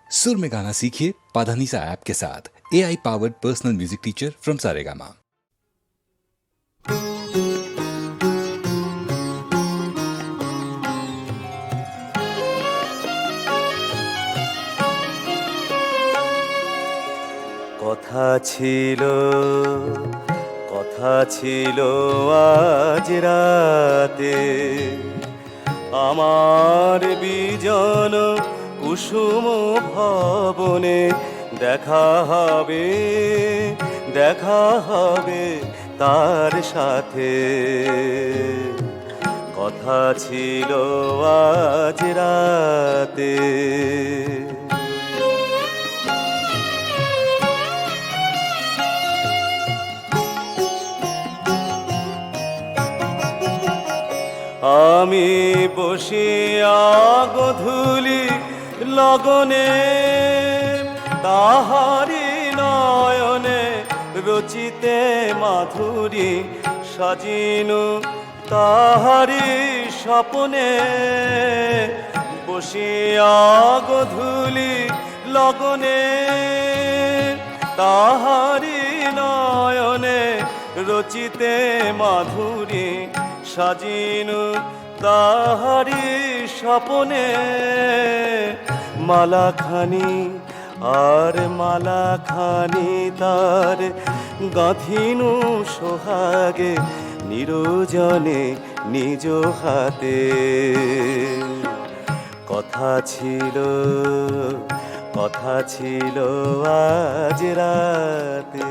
सुर में गाना सीखिए पाधानीसा ऐप के साथ। AI powered personal music teacher from Saregama. কথা ছিল আজ রাতে, আমার বিজন কুসুম ভবনে দেখা হবে তার সাথে। কথা ছিল আজ রাতে। আমি বসিয়া গধূলি লগনে তাহারি নয়নে রচিতে মাধুরী সাজিনু তাহারি স্বপ্নে। বসিয়া গধূলি লগনে তাহারি নয়নে রচিতে মাধুরী সাজিনু তাহারি স্বপ্নে। মালাখানি আর মালাখানি তার গাঁথিনু সোহাগে নিরজনে নিজ হাতে। কথা ছিল আজ রাতে।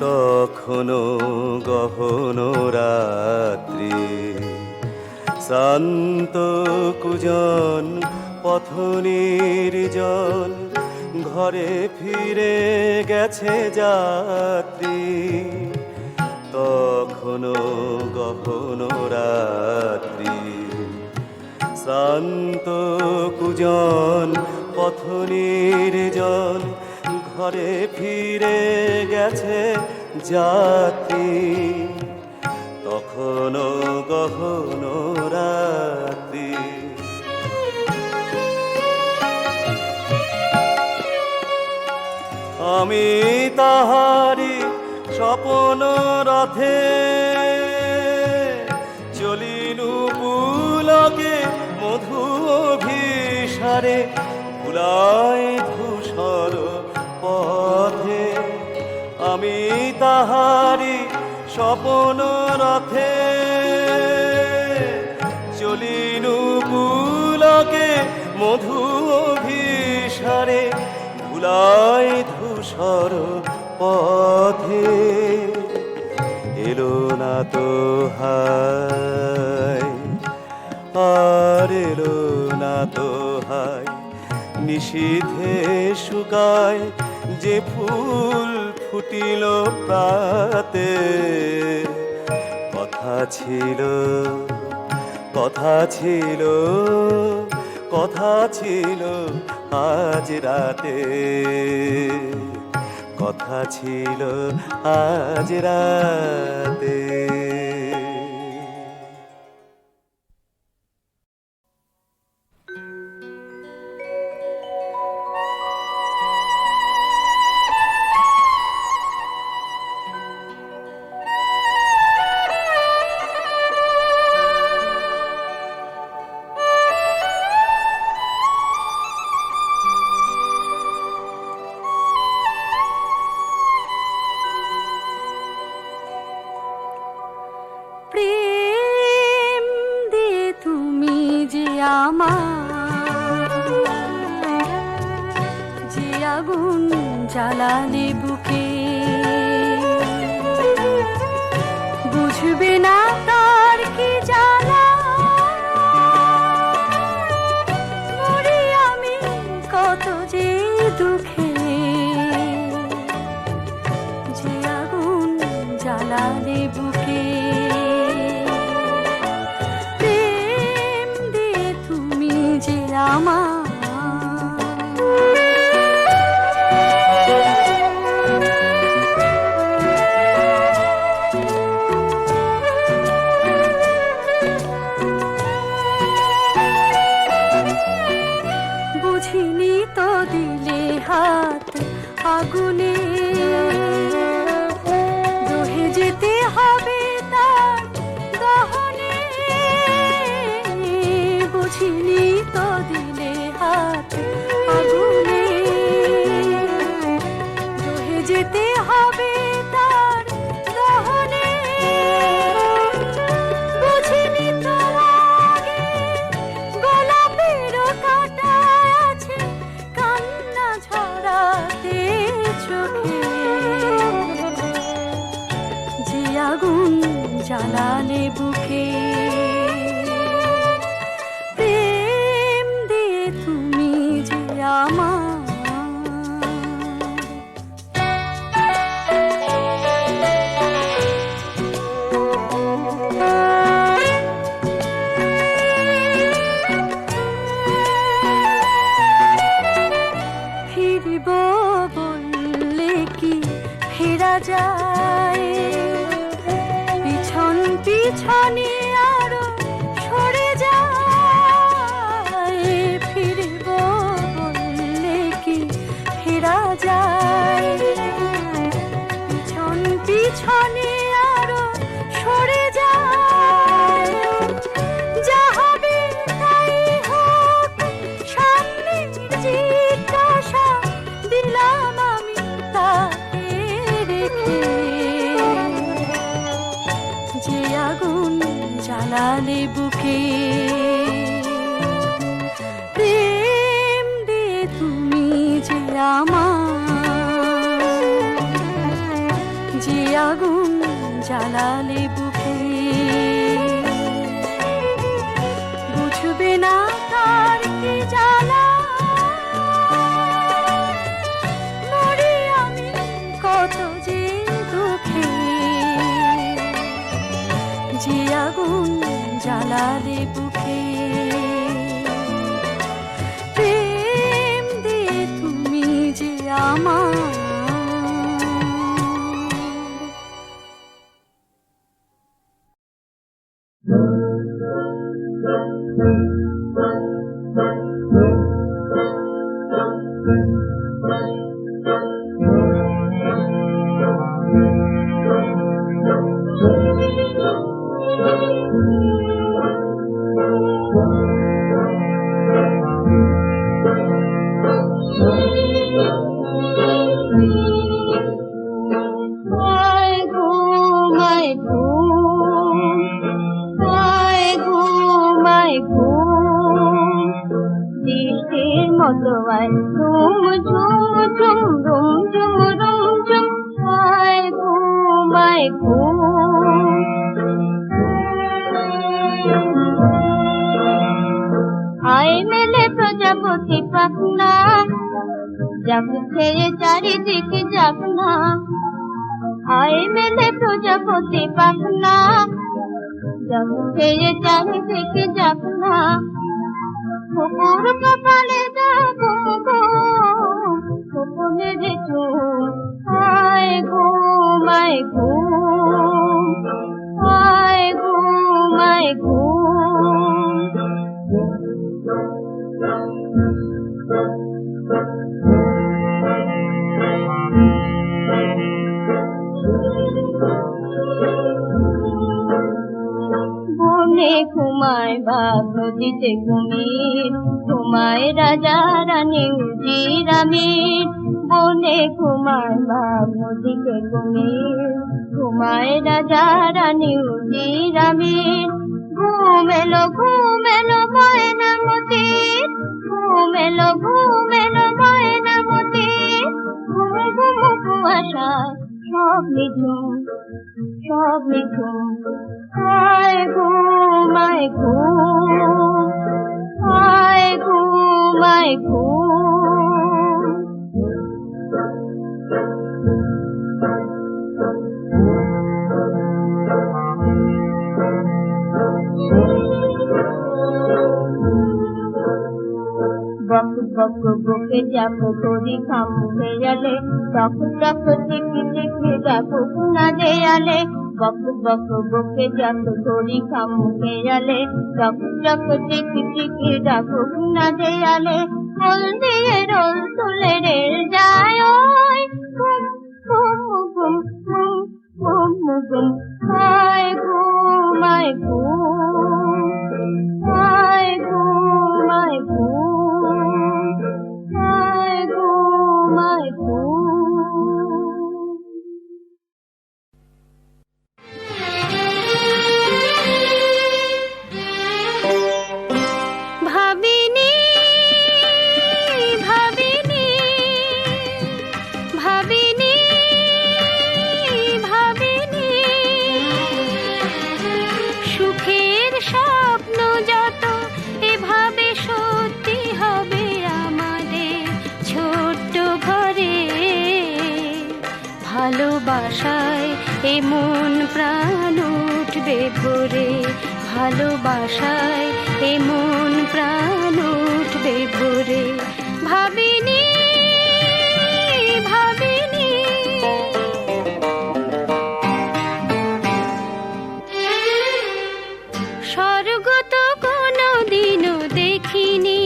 তখনো গহন রাত্রি, শান্ত কুজন পথ নির্জন, ঘরে ফিরে গেছে যাত্রী। তখনো গহন রাত্রি, শান্ত কুজন পথ নির্জন, ঘরে ফিরে গেছে যাত্রী। তখনো গহন রাত্রি। আমি তাহারি স্বপ্ন রথে চলিনু পুলকে মধু অভিসারে, ভুলাই ধূসর পথে। আমি তাহারি স্বপ্ন রথে চলিনু পুলকে মধু অভিসারে, ভুলাই ধূসর পথে। এলো না তো হায়, আর এলো না তো হায়, নিশীথে শুকায় যে ফুল ফুটিল প্রাতে। কথা ছিল আজ রাতে। কথা ছিল আজ রাতে। প্রেম দিয়ে তুমি যে আমার, যে আগুন জ্বালালে বুকে, বুঝবে না তার কি জ্বালা। মরি আমি কত যে দুঃখে, যে আগুন জ্বালালে বুকে। প্রেম দিয়ে তুমি যে আমার, যেতে হবে তার দহনে। বুঝিনি তো আগে গোলাপেরও কাঁটা আছে কান্না ঝরাতে চোখে। যে আগুন জ্বালালে বুকে, প্রেম দিয়ে তুমি যে আমার। ফিরব বললে কি ফেরা যায়, পিছন পিছনে আরো সরে যায়। ফিরব বললে কি ফেরা যায়, পিছন পিছনে আরো সরে যায়। যা হবে তাই হোক সামনের জিজ্ঞাসা দিলাম আমি তাকে রেখে। যে আগুন জ্বালালে বুকে, প্রেম দিয়ে তুমি যে আমার। যে আগুন জ্বালালে বুকে, বুঝবে না তার কি জ্বালা। মরি আমি কত যে দুঃখে। যে আগুন জ্বালালে বুকে, প্রেম দিয়ে তুমি যে আমার। আয় মেলে প্রজাপতি পাখনা, যাক ছেড়ে চারিদিকে যাক না। আয় মেলে প্রজাপতি পাখনা, যাক ছেড়ে চারিদিকে যাক না। কুকুর কপালে যাবো গো কুকুরের চুল। আয় ঘুম আয় ঘুম, আয় ঘুম আয় ঘুম। বনে ঘুমায় বাঘ, নদীতে কুমির, ঘুমায় রাজা রানী উজিরামির। বনে ঘুমায় বাঘ, নদীতে কুমির, ঘুমায় রাজা রানী উজিরামির। ঘুম এলো ময়নামতি, ঘুম এলো ময়নামতি। ঘুম ঘুম কুয়াশায় সব নিঝুম, সব নিঝুম। আয় ঘুম আয় ঘুম, আয় ঘুম আয় ঘুম। বক বক বকে যাবো করি খাম হেয়ালে, টক টক টিকি টিকি ডাকো না দেয়ালে। বক বক বকে যাবো করি খাম হেয়ালে, টক টক টিকি টিকি ডাকো না দেয়ালে। রোল দিয়ে রোল তুলে রেল যায় ওই, ঘুম ঘুম ঘুম ঘুম ঘুম ঘুম। আয় ঘুম আয় ঘুম, আয় ঘুম আয় ঘুম, আয় ঘুম আয় ঘুম। ভালোবাসায় এ মন প্রাণ উঠবে ভরে, ভালোবাসায় এ মন প্রাণ উঠবে ভরে। ভাবিনি ভাবিনি স্বর্গ তো কোনোদিনও দেখিনি,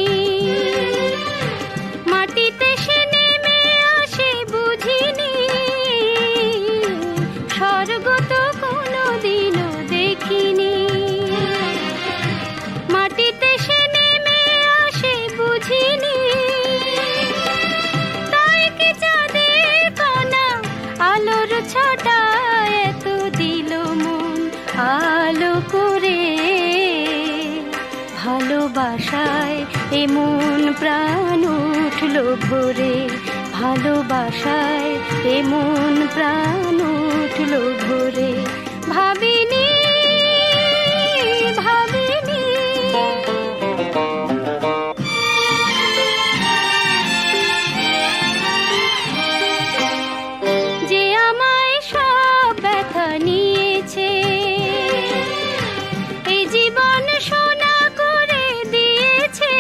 মাটিতে সে নেমে আসে বুঝিনি। স্বর্গ তো কোনোদিনও দেখিনি, মাটিতে সে নেমে আসে বুঝিনি। তাই কি চাঁদের কণা আলোর ছটা এত দিল মন আলো করে। ভালোবাসায় এ মন প্রাণ উঠল ভরে, ভালোবাসায় এ মন প্রাণ উঠল ভরে। ভাবিনি ভাবিনি যে আমায় সব ব্যথা নিয়েছে, এই জীবন সোনা করে দিয়েছে।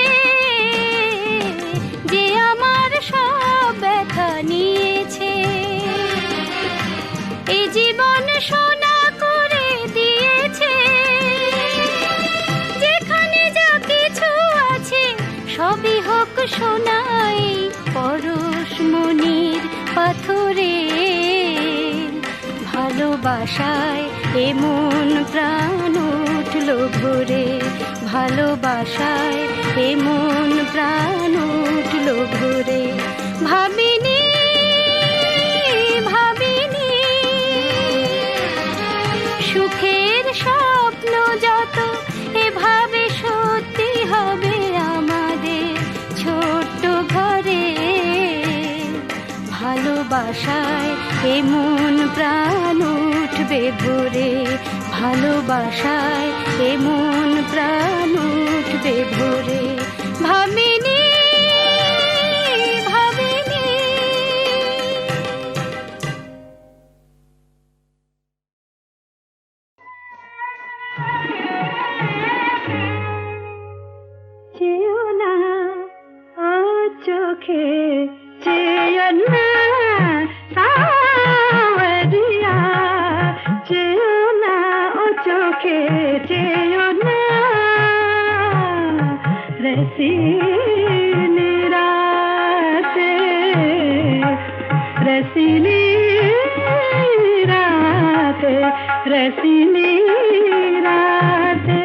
যে আমার সব ব্যথা নিয়েছে, এই জীবন সোনা করে দিয়েছে। যেখানে যা কিছু আছে সবই হোক সোনাই পরশমণির পাথরে। ভালোবাসায় এ মন প্রাণ উঠল ভরে, ভালোবাসায় এ মন প্রাণ উঠল ভরে। ভাবিনি ভাবিনি সুখের স্বপ্ন যত এভাবে সত্যি হবে আমাদের ছোট্ট ঘরে। ভালোবাসায় এ মন প্রাণ উঠবে ভরে, ভালোবাসায় এ মন প্রাণ উঠবে ভরে। ভাবিনি ভাবিনি চেয়েও না ও চোখে, চেয়েও না সাওয়ারিয়া, চেয়েও না ও চোখে, চেয়েও না রসিলি রাতে, রসিলি রাতে, রসিলি রাতে।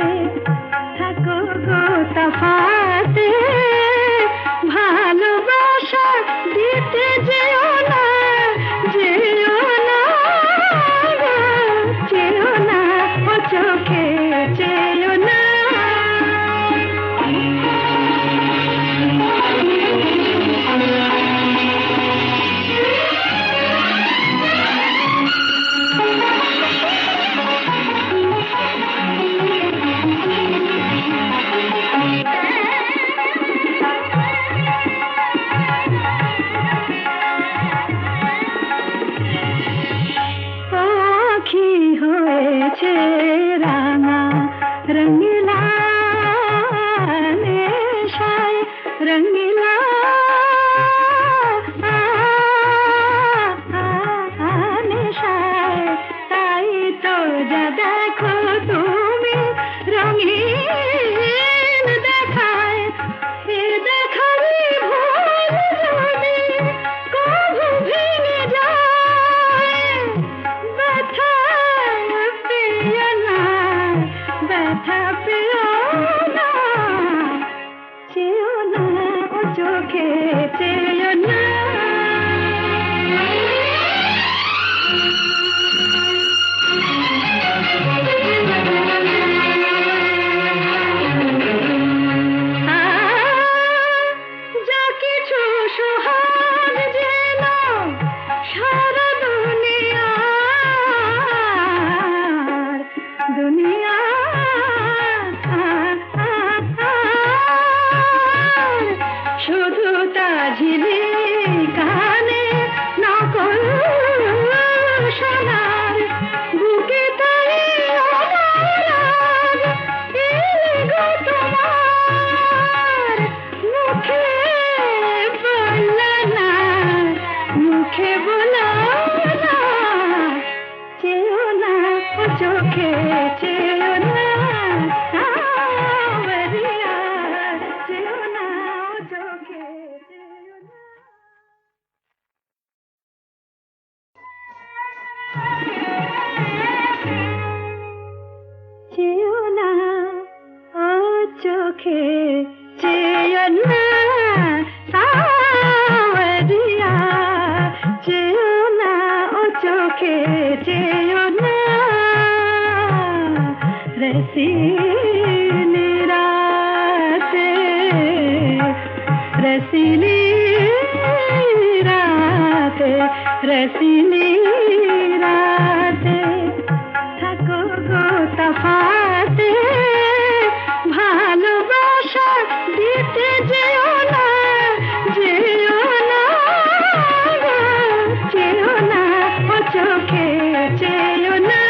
থাকো গো তফাতে, ভালোবাসা দিতে যেও না, যেও না, যেও না ও চোখে, যেও না। পাখি হয়েছে রাঙা রঙিলা নেশায়, রঙিলা নেশায়। তাই তো যা দেখো তুমি রঙিন দেখায়। এ দেখারই ভুল যদি কভু ভেঙে যায়, ব্যথা পেও না, ব্যথা পেও না। চেয়েও না ও চোখে, চেয়েও না। চেয়েও না ও চোখে চেয়েও না সাওয়ারিয়া, চেয়েও না ও চোখে চেয়েও না রসিলি রাতে, রসিলি রাতে, রসিলি রাতে থাকো গো তফাতে, ভালোবাসা দিতে যেও না, যেও না গো, যেও না ও চোখে যেও না।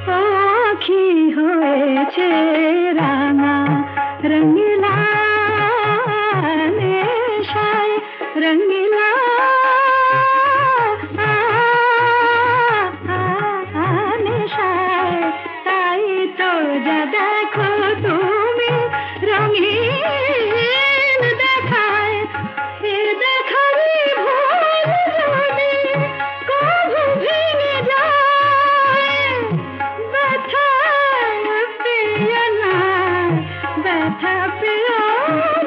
পাখি হয়েছে রাঙা রঙিলা নেশায়, রঙিলা নেশায়, তাই তো যা দেখো তুমি রঙিন দেখায়, এ দেখারই ভুল যদি কভু ভেঙে যায়, ব্যথা পেও না, ব্যথা পেও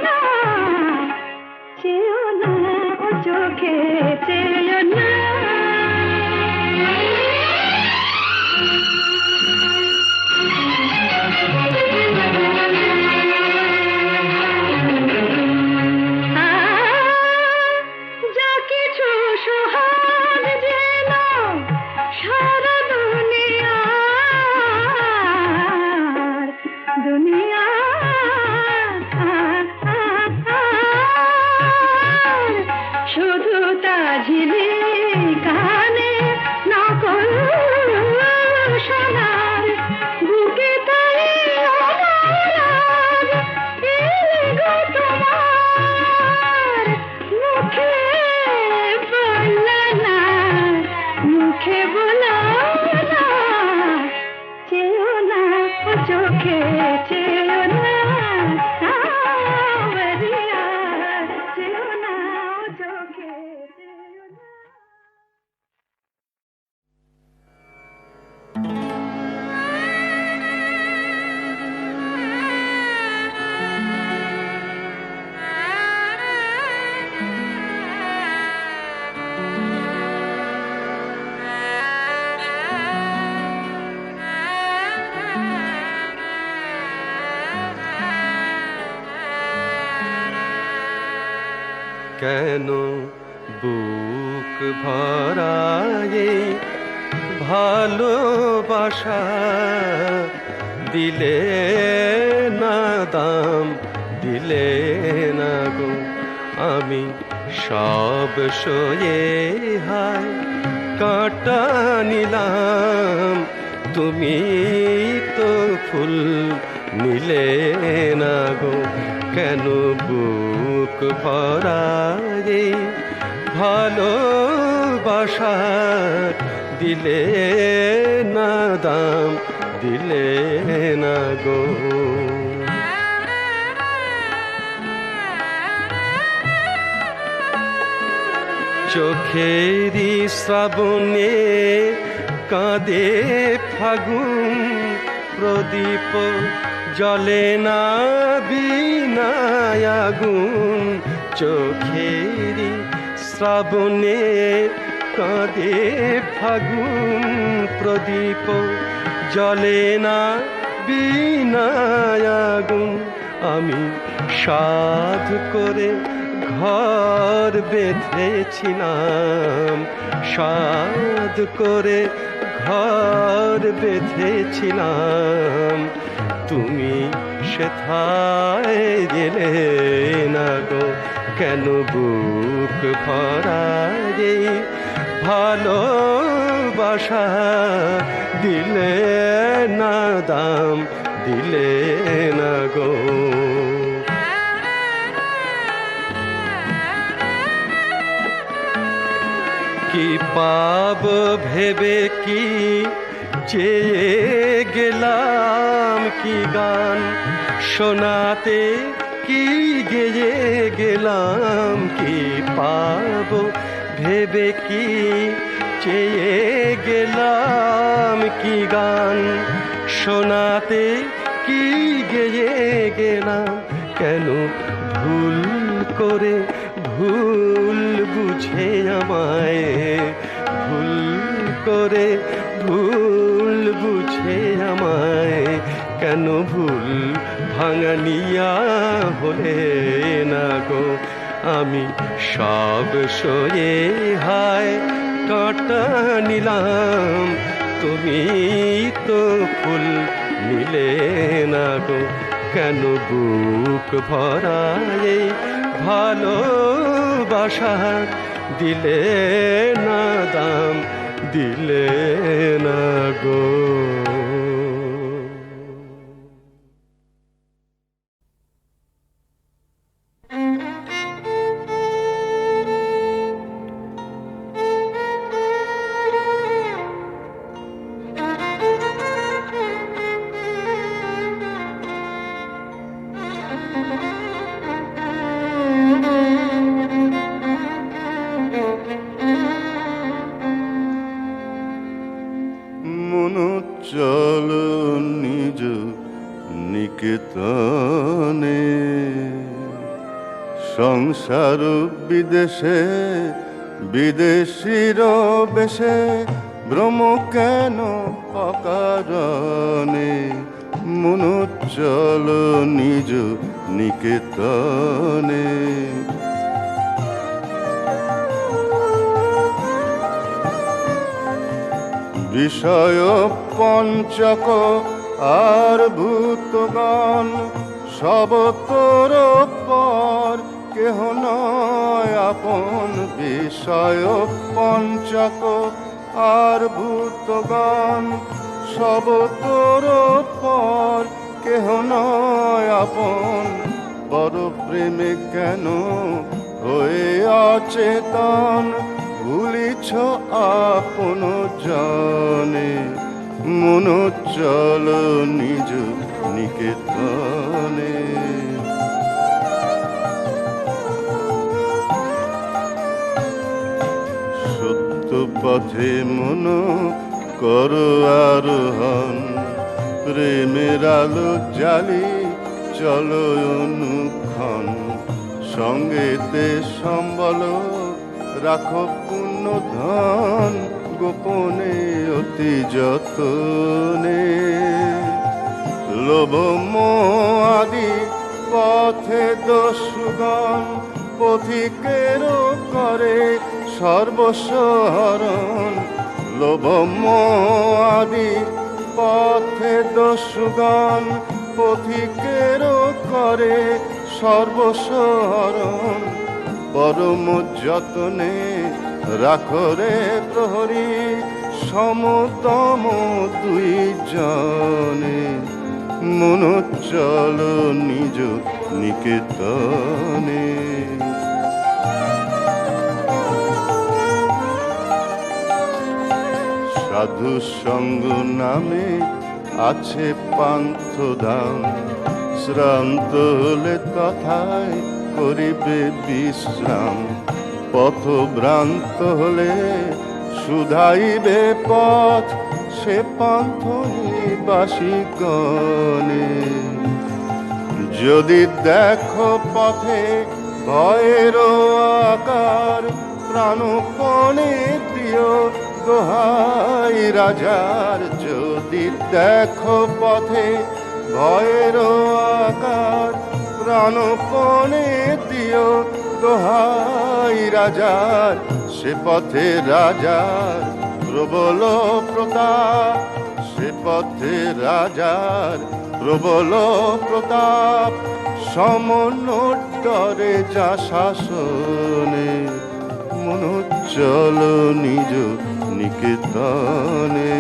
না, চেয়েও না ও চোখে চেয়েও না। যা কিছু সোহাগ যেন সারা দুনিয়ার, দুনিয়ার শুধু তা ঝিলি কানে নকল সোনার, বুকে তাই অনুরাগ এলে গো তোমার, মুখে বললা না, মুখে বলো না, চেয়েও না ও চোখে চেয়েও না সাওয়ারিয়া, চেয়েও না ও চোখে চেয়েও না। কেন বুক ভরায়ে ভালোবাসা দিলে না দাম, দিলে না গো, আমি সব সয়ে হায় কাটা নিলাম, তুমি তো ফুল নিলে না গো। কেন বুক ভরায়ে ভালোবাসা দিলে না দাম, দিলে না গো। চোখেরই শ্রাবণে কাঁদে ফাগুন, প্রদীপ জলে না বিনায় আগুন। চোখেরই শ্রাবণে কাঁদে ফাগুন, প্রদীপ জলে না বিনায় আগুন। আমি সাধ করে ঘর বেঁধেছিলাম, সাধ করে ঘর বেঁধেছিলাম, তুমি সেথায় গেলে না গো। কেন বুক ভরায়ে ভালোবাসা দিলে না দাম, দিলে না গো। কি পাব ভেবে কি চেয়ে গেলাম, কি গান শোনাতে কি গেয়ে গেলাম, কি পাব ভেবে কি চেয়ে গেলাম, কি গান শোনাতে কি গেয়ে গেলাম, কেন ভুল করে ভুল বুঝে আমায়, ভুল করে ভুল বুঝে আমায়, কেন ভুল ভাঙানিয়া হলে না গো। আমি সব সয়ে হায় কাঁটা নিলাম, তুমি তো ফুল নিলে না গো। কেন বুক ভরায় ভালোবাসা দিলে না দাম, দিলে না গো। চল নিজ নিকেতনে, সংসার বিদেশে বিদেশির বেশে, ভ্রম কেন অকারণে। মনু চল নিজ নিকেতনে। বিষয় পঞ্চক আর ভূতগণ, সব তোর পর কেহ নয় আপন। বিষয় পঞ্চক আর ভূতগণ, সব তোর পর কেহ নয় আপন। বড় প্রেমে কেন হয়ে অচেতন, ভুলিছ আপন জানে। মনু চল নিজ নিকেতনে। সত্য পথে মন কর আরোহণ, প্রেমের আলো জালি চলো অনুক্ষণ। সঙ্গেতে সম্বল রাখো পুণ্য ধন, গোপনে অতি যতনে। লোভ মোহ আদি পথে দস্যুগণ, পথিকের করে সর্বস্বহরণ। লোভ মোহ আদি পথে দস্যুগণ, পথিকের করে সর্বস্বহরণ। পরম যতনে রাখরে প্রহরী, সমতম দুই জনে। মনু চল নিজ নিকেতনে। সাধু সঙ্গ নামে আছে পান্থধাম, শ্রান্ত হলে তথায় করিবে বিশ্রাম। পথভ্রান্ত হলে শুধাইবে পথ, সে পন্থ নিবাসিগণে। যদি দেখো পথে ভয়ের আকার, প্রাণপণে দিও দোহাই রাজার। যদি দেখো পথে ভয়ের আকার, প্রাণপণে দিও দোহাই রাজার। সে পথে রাজার প্রবল প্রতাপ, সে পথে রাজার প্রবল প্রতাপ। সমনোত্তরে যা শাসনে। মনু চল নিজ নিকেতনে।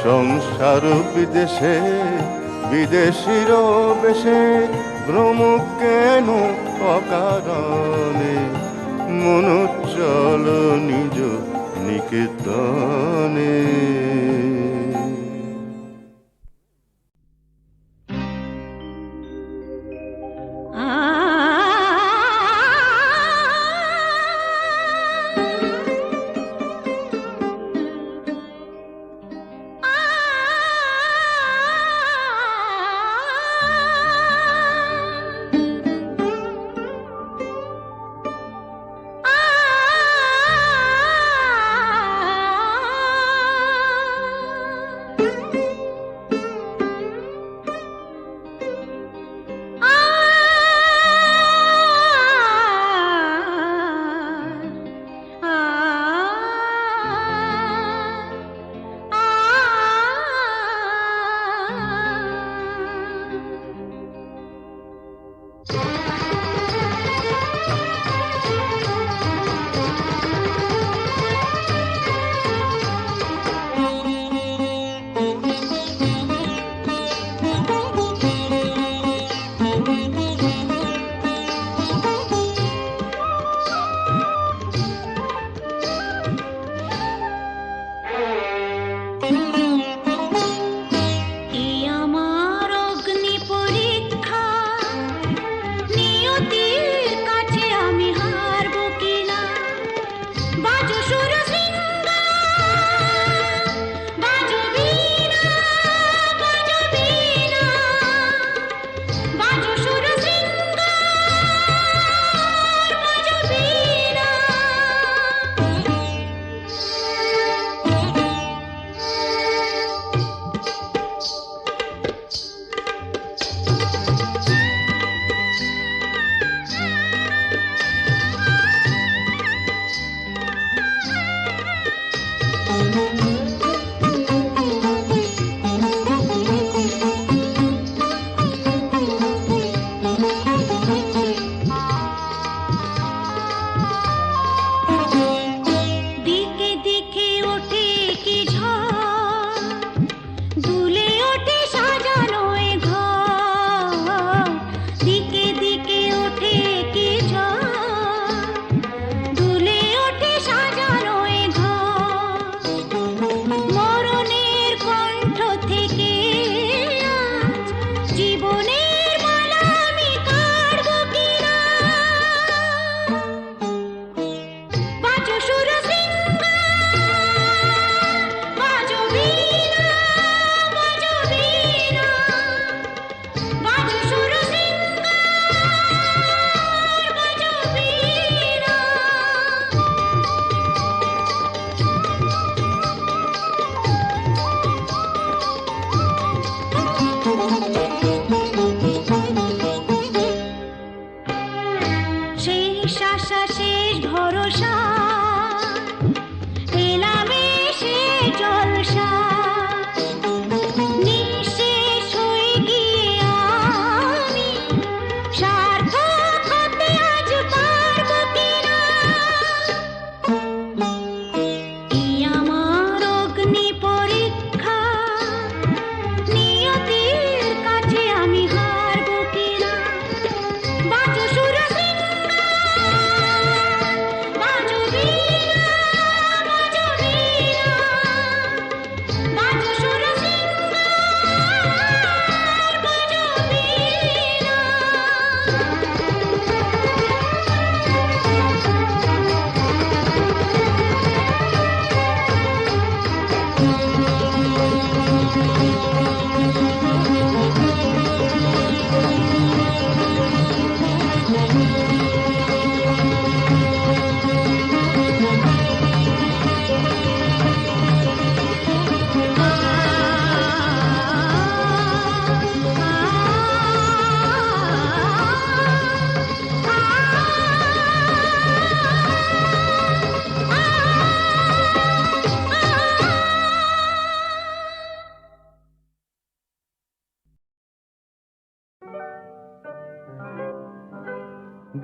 সংসার বিদেশে বিদেশির বেশে ভ্রম কেন অকারণে, মন চল নিজ নিকেতনে।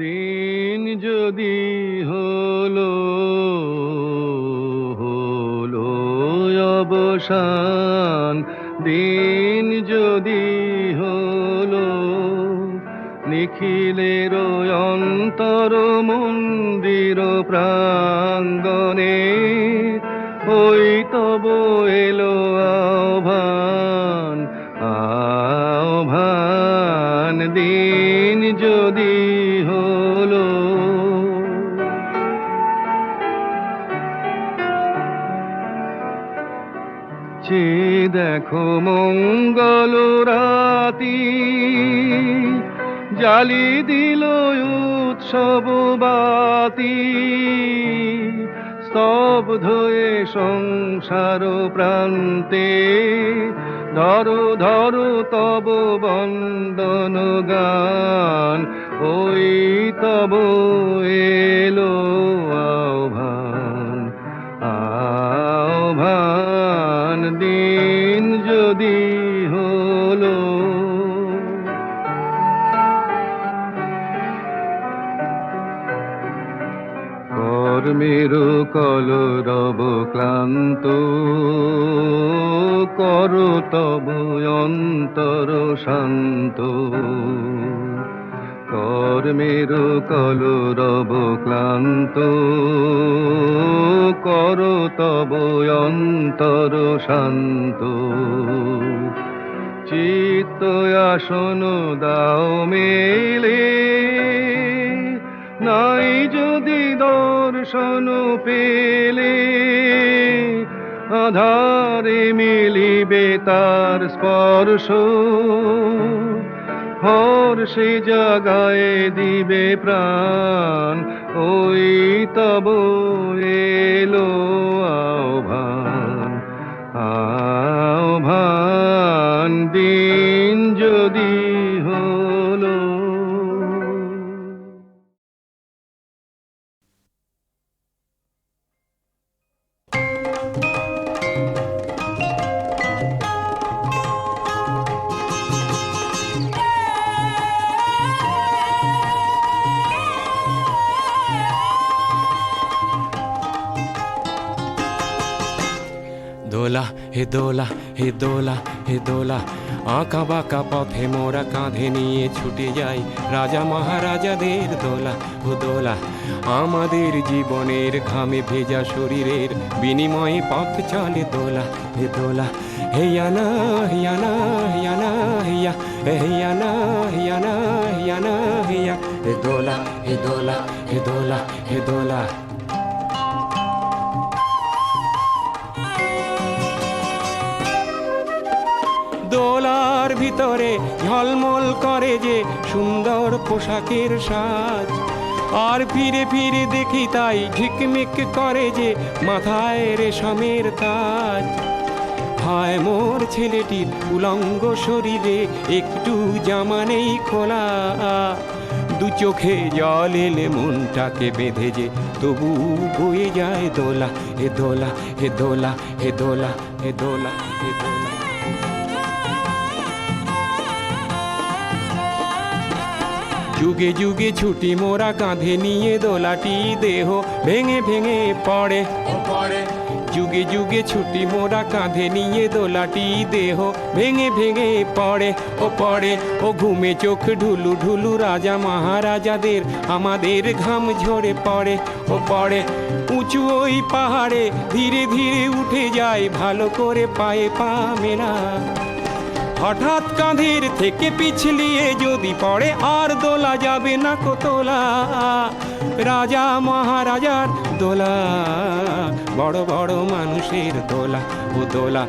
দিন যদি হলো হলো অবসান, দিন যদি হলো নিখিলের অন্তর মন্দির প্রাঙ্গণে, ওই তব এলো আহ্বান, আহ্বান দিন যদি হলো। চে দেখো মঙ্গল রাতি, জালি দিল উৎসব বাতি, স্তব্ধ এ সংসার প্রান্তে, ধরো ধরো তব বন্দন গান, ওই তব এলো আহ্বান, আহ্বান দিন যদি হলো। কর্মের কলরব ক্লান্ত, কর তব অন্তর শান্ত, কর্মের কলরব ক্লান্ত, কর তব অন্তর শান্ত, চিত্ত আসন দাও মেলে, নাই যদি দর্শন পেলে, আধারে মিলিবে তার স্পর্শ, হর্ষে জাগায় দিবে প্রাণ, ওই তব এলো আহ্বান, আহ্বান দিন যদি হলো। দোলা হে দোলা হে দোলা হে দোলা, আঁকা বাঁকা পথে মোরা কাঁধে নিয়ে ছুটে যাই রাজা মহারাজাদের দোলা। ও দোলা আমাদের জীবনের ঘামে ভেজা শরীরের বিনিময়ে পথ চলে দোলা। হে দোলা হেয়ানা হিয়ানা হিয়ানা হিয়া, হেয়ানা হিয়ানা হিয়ানা হিয়া, হে দোলা হে দোলা হে দোলা হে দোলা। দোলার ভিতরে ঝলমল করে যে সুন্দর পোশাকের সাজ, আর ফিরে ফিরে দেখি তাই ঝিকমিক করে যে মাথায় রেশমের তাজ। হায় মোর ছেলেটির উলঙ্গ শরীরে একটু জামা নেই খোলা, দু চোখে জল এলে মনটাকে বেঁধে যে তবু বয়ে যায় দোলা। হে দোলা হে দোলা হে দোলা হে দোলা হে দোলা। যুগে যুগে ছুটি মোরা কাঁধে নিয়ে দোলাটি দেহ ভেঙে ভেঙে পড়ে পড়ে। যুগে যুগে ছুটি মোরা কাঁধে নিয়ে দোলাটি দেহ ভেঙে ভেঙে পড়ে ও পড়ে। ও ঘুমে চোখ ঢুলু ঢুলু রাজা মহারাজাদের আমাদের ঘাম ঝরে পড়ে ও পড়ে। উঁচু ওই পাহাড়ে ধীরে ধীরে উঠে যায় ভালো করে পায়ে পা মেলা। হঠাৎ কাঁধের থেকে পিছলিয়ে যদি পড়ে আর দোলা যাবে না কো তোলা। রাজা মহারাজার দোলা বড় বড় মানুষের দোলা। ও দোলা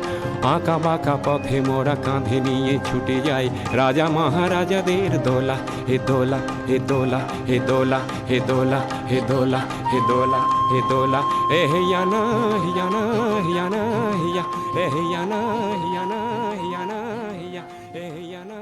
আঁকা বাঁকা পথে মোরা কাঁধে নিয়ে ছুটে যায় রাজা মহারাজাদের দোলা। হে দোলা হে দোলা হে দোলা হে দোলা হে দোলা হে দোলা হে দোলা। এ হিয়ানা হিয়ানা হিয়ানা হিয়া, এ হিয়ানা হিয়ানা হিয়ানা হিয়া, এ হিয়ানা।